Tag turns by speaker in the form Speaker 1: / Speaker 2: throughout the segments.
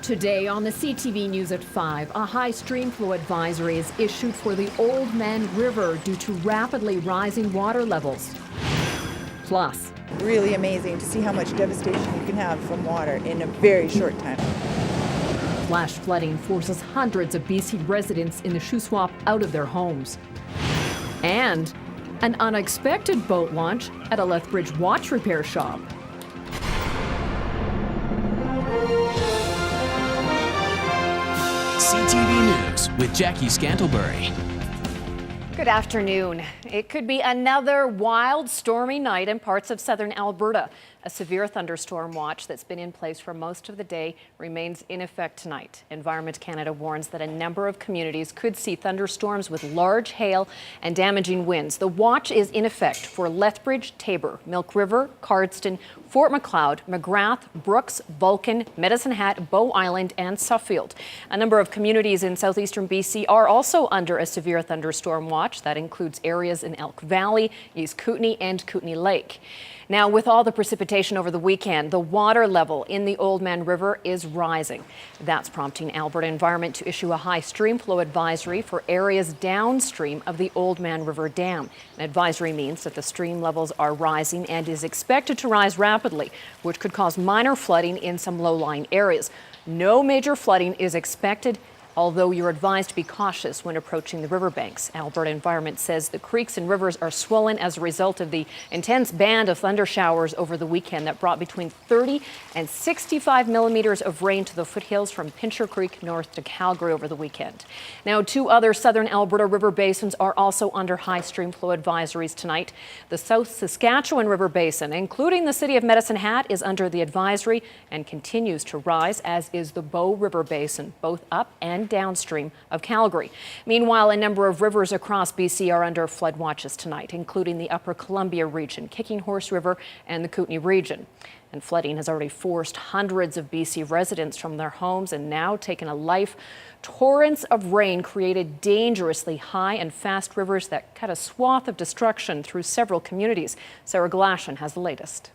Speaker 1: Today on the CTV News at 5, a high stream flow advisory is issued for the Old Man River due to rapidly rising water levels. Plus,
Speaker 2: really amazing to see how much devastation you can have from water in a very short time.
Speaker 1: Flash flooding forces hundreds of BC residents in the Shuswap out of their homes. And an unexpected boat launch at a Lethbridge watch repair shop.
Speaker 3: CTV News with Jackie Scantlebury.
Speaker 4: Good afternoon. It could be another wild, stormy night in parts of southern Alberta. A severe thunderstorm watch that's been in place for most of the day remains in effect tonight. Environment Canada warns that a number of communities could see thunderstorms with large hail and damaging winds. The watch is in effect for Lethbridge, Taber, Milk River, Cardston, Fort Macleod, McGrath, Brooks, Vulcan, Medicine Hat, Bow Island, and Suffield. A number of communities in southeastern BC are also under a severe thunderstorm watch. That includes areas in Elk Valley, East Kootenay, and Kootenay Lake. Now, with all the precipitation over the weekend, the water level in the Old Man River is rising. That's prompting Alberta Environment to issue a high stream flow advisory for areas downstream of the Old Man River Dam. An advisory means that the stream levels are rising and is expected to rise rapidly, which could cause minor flooding in some low-lying areas. No major flooding is expected, although you're advised to be cautious when approaching the riverbanks. Alberta Environment says the creeks and rivers are swollen as a result of the intense band of thunder showers over the weekend that brought between 30 and 65 millimeters of rain to the foothills from Pincher Creek north to Calgary over the weekend. Now, two other southern Alberta river basins are also under high stream flow advisories tonight. The South Saskatchewan River Basin, including the city of Medicine Hat, is under the advisory and continues to rise, as is the Bow River Basin, both up and downstream of Calgary. Meanwhile, a number of rivers across BC are under flood watches tonight, including the Upper Columbia region, Kicking Horse River, and the Kootenay region. And flooding has already forced hundreds of BC residents from their homes and now taken a life. Torrents of rain created dangerously high and fast rivers that cut a swath of destruction through several communities. Sarah Glashan has the latest.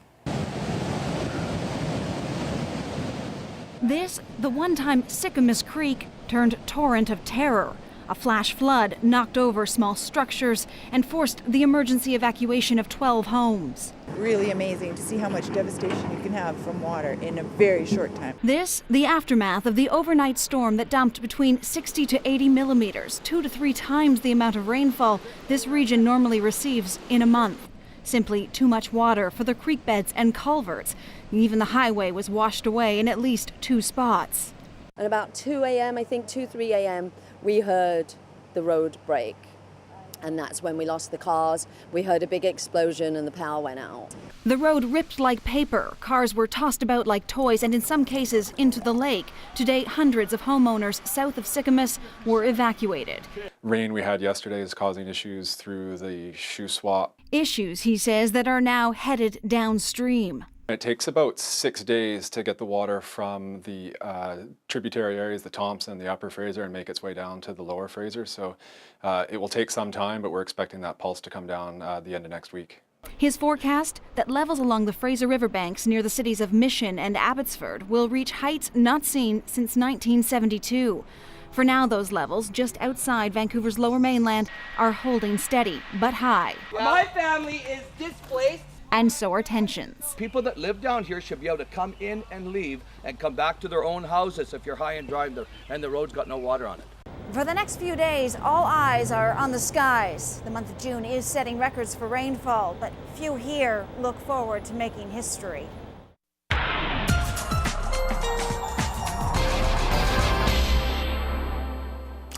Speaker 5: This, the one-time Sycamus Creek, turned torrent of terror. A flash flood knocked over small structures and forced the emergency evacuation of 12 homes.
Speaker 2: Really amazing to see how much devastation you can have from water in a very short time.
Speaker 5: This, the aftermath of the overnight storm that dumped between 60 to 80 millimeters, 2 to 3 times the amount of rainfall this region normally receives in a month. Simply too much water for the creek beds and culverts. Even the highway was washed away in at least 2 spots.
Speaker 6: At about 2 a.m., I think 3 a.m., we heard the road break. And that's when we lost the cars. We heard a big explosion and the power went out.
Speaker 5: The road ripped like paper. Cars were tossed about like toys and in some cases into the lake. Today, hundreds of homeowners south of Sycamus were evacuated.
Speaker 7: Rain we had yesterday is causing issues through the Shuswap.
Speaker 5: Issues, he says, that are now headed downstream.
Speaker 7: It takes about 6 days to get the water from the tributary areas, the Thompson, the Upper Fraser, and make its way down to the Lower Fraser. So it will take some time, but we're expecting that pulse to come down the end of next week.
Speaker 5: His forecast, that levels along the Fraser River banks near the cities of Mission and Abbotsford will reach heights not seen since 1972. For now, those levels, just outside Vancouver's Lower Mainland, are holding steady, but high.
Speaker 8: My family is displaced.
Speaker 5: And so are tensions.
Speaker 8: People that live down here should be able to come in and leave and come back to their own houses if you're high and dry and the road's got no water on it.
Speaker 9: For the next few days, all eyes are on the skies. The month of June is setting records for rainfall, but few here look forward to making history.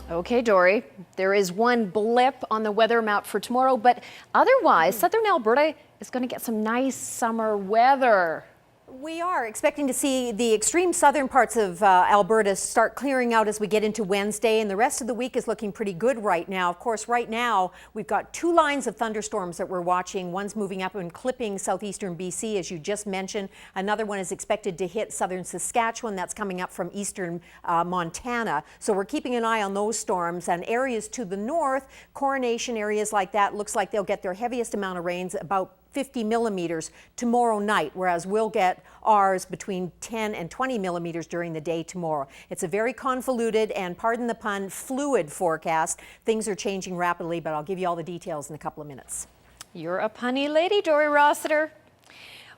Speaker 4: Okay, Dory, there is one blip on the weather map for tomorrow, but otherwise, southern Alberta is going to get some nice summer weather.
Speaker 10: We are expecting to see the extreme southern parts of Alberta start clearing out as we get into Wednesday, and the rest of the week is looking pretty good right now. Of course, right now we've got 2 lines of thunderstorms that we're watching. One's moving up and clipping southeastern BC, as you just mentioned. Another one is expected to hit southern Saskatchewan. That's coming up from eastern Montana. So we're keeping an eye on those storms, and areas to the north, Coronation areas like that, looks like they'll get their heaviest amount of rains about 50 millimeters tomorrow night, whereas we'll get ours between 10 and 20 millimeters during the day tomorrow. It's a very convoluted and, pardon the pun, fluid forecast. Things are changing rapidly, but I'll give you all the details in a couple of minutes.
Speaker 4: You're a punny lady, Dory Rossiter.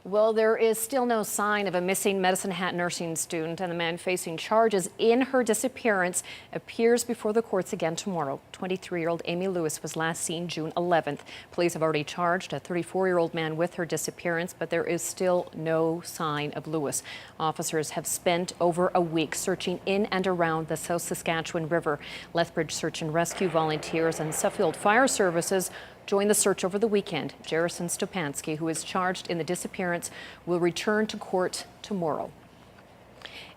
Speaker 4: Well, there is still no sign of a missing Medicine Hat nursing student, and the man facing charges in her disappearance appears before the courts again tomorrow. 23-year-old Amy Lewis was last seen June 11th. Police have already charged a 34-year-old man with her disappearance, but there is still no sign of Lewis. Officers have spent over a week searching in and around the South Saskatchewan River. Lethbridge Search and Rescue volunteers and Suffield Fire Services joined the search over the weekend. Jarrison Stopansky, who is charged in the disappearance, will return to court tomorrow.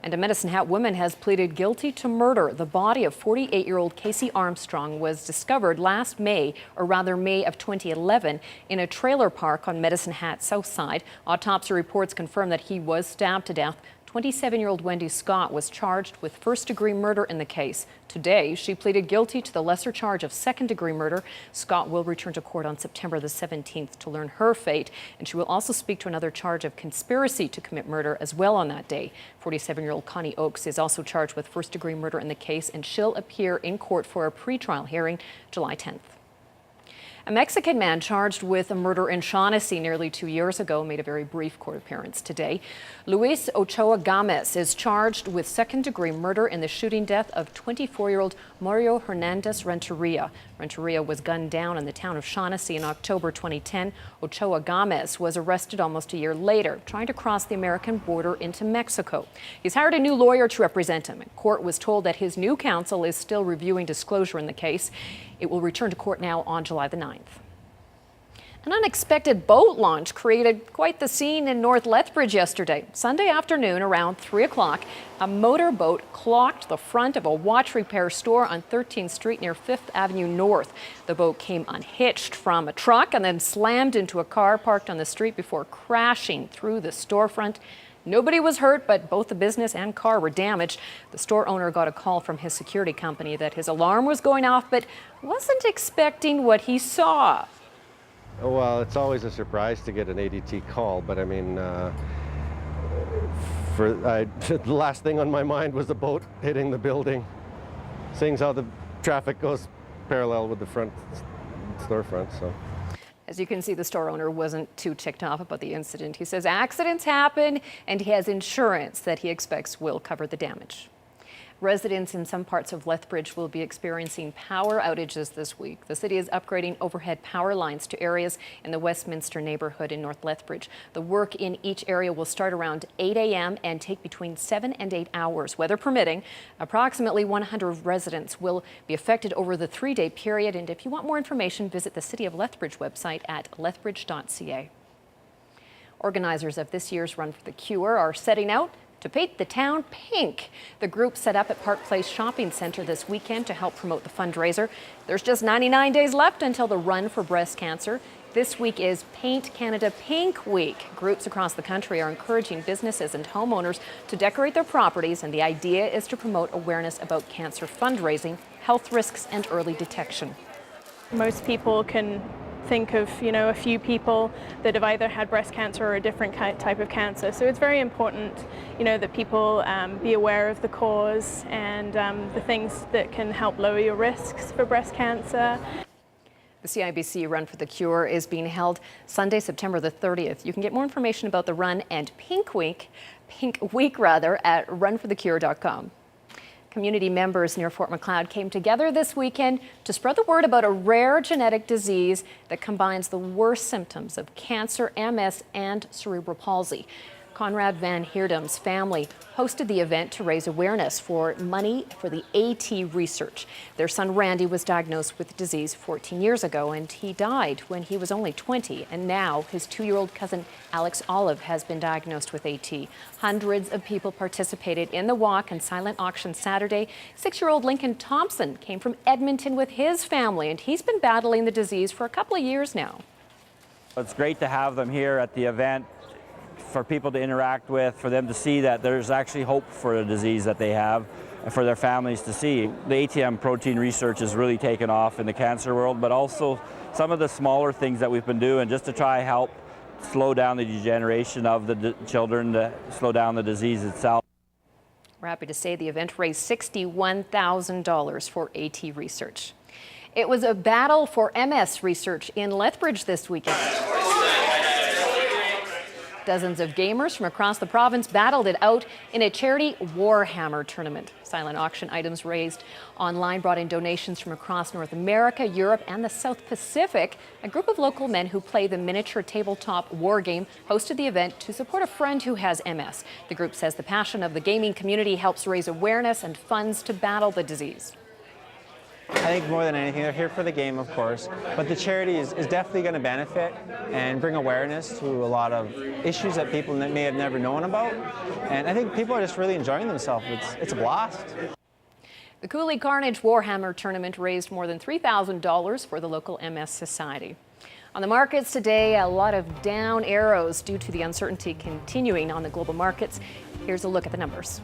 Speaker 4: And a Medicine Hat woman has pleaded guilty to murder. The body of 48-year-old Casey Armstrong was discovered last May, or rather May of 2011, in a trailer park on Medicine Hat South Side. Autopsy reports confirm that he was stabbed to death. 27-year-old Wendy Scott was charged with first-degree murder in the case. Today, she pleaded guilty to the lesser charge of second-degree murder. Scott will return to court on September the 17th to learn her fate, and she will also speak to another charge of conspiracy to commit murder as well on that day. 47-year-old Connie Oakes is also charged with first-degree murder in the case, and she'll appear in court for a pretrial hearing July 10th. A Mexican man charged with a murder in Shaughnessy nearly 2 years ago made a very brief court appearance today. Luis Ochoa Gomez is charged with second-degree murder in the shooting death of 24-year-old Mario Hernandez Renteria. Renteria was gunned down in the town of Shaughnessy in October 2010. Ochoa Gomez was arrested almost a year later, trying to cross the American border into Mexico. He's hired a new lawyer to represent him. Court was told that his new counsel is still reviewing disclosure in the case. It will return to court now on July the 9th. An unexpected boat launch created quite the scene in North Lethbridge yesterday. Sunday afternoon around 3 o'clock, a motorboat clocked the front of a watch repair store on 13th Street near 5th Avenue North. The boat came unhitched from a truck and then slammed into a car parked on the street before crashing through the storefront. Nobody was hurt, but both the business and car were damaged. The store owner got a call from his security company that his alarm was going off, but wasn't expecting what he saw.
Speaker 11: Well, it's always a surprise to get an ADT call, but I mean, the last thing on my mind was the boat hitting the building. Seeing how the traffic goes parallel with the front storefront, so.
Speaker 4: As you can see, the store owner wasn't too ticked off about the incident. He says accidents happen and he has insurance that he expects will cover the damage. Residents in some parts of Lethbridge will be experiencing power outages this week. The city is upgrading overhead power lines to areas in the Westminster neighborhood in North Lethbridge. The work in each area will start around 8 a.m. and take between 7 and 8 hours, weather permitting. Approximately 100 residents will be affected over the 3-day period. And if you want more information, visit the City of Lethbridge website at lethbridge.ca. Organizers of this year's Run for the Cure are setting out to paint the town pink. The group set up at Park Place Shopping Centre this weekend to help promote the fundraiser. There's just 99 days left until the Run for Breast Cancer. This week is Paint Canada Pink Week. Groups across the country are encouraging businesses and homeowners to decorate their properties, and the idea is to promote awareness about cancer fundraising, health risks, and early detection.
Speaker 12: Most people can think of, a few people that have either had breast cancer or a different type of cancer. So it's very important, that people be aware of the cause and the things that can help lower your risks for breast cancer.
Speaker 4: The CIBC Run for the Cure is being held Sunday, September the 30th. You can get more information about the run and Pink Week at runforthecure.com. Community members near Fort Macleod came together this weekend to spread the word about a rare genetic disease that combines the worst symptoms of cancer, MS, and cerebral palsy. Conrad Van Heerdam's family hosted the event to raise awareness for money for the AT research. Their son Randy was diagnosed with the disease 14 years ago, and he died when he was only 20. And now his 2-year-old cousin Alex Olive has been diagnosed with AT. Hundreds of people participated in the walk and silent auction Saturday. 6-year-old Lincoln Thompson came from Edmonton with his family, and he's been battling the disease for a couple of years now.
Speaker 13: It's great to have them here at the event, for people to interact with, for them to see that there's actually hope for the disease that they have, and for their families to see. The ATM protein research has really taken off in the cancer world, but also some of the smaller things that we've been doing just to try help slow down the degeneration of the children, to slow down the disease itself.
Speaker 4: We're happy to say the event raised $61,000 for AT research. It was a battle for MS research in Lethbridge this weekend. Dozens of gamers from across the province battled it out in a charity Warhammer tournament. Silent auction items raised online brought in donations from across North America, Europe, and the South Pacific. A group of local men who play the miniature tabletop war game hosted the event to support a friend who has MS. The group says the passion of the gaming community helps raise awareness and funds to battle the disease.
Speaker 14: I think more than anything, they're here for the game, of course, but the charity is definitely going to benefit and bring awareness to a lot of issues that people may have never known about. And I think people are just really enjoying themselves. It's a blast.
Speaker 4: The Cooley Carnage Warhammer tournament raised more than $3,000 for the local MS Society. On the markets today, a lot of down arrows due to the uncertainty continuing on the global markets. Here's a look at the numbers.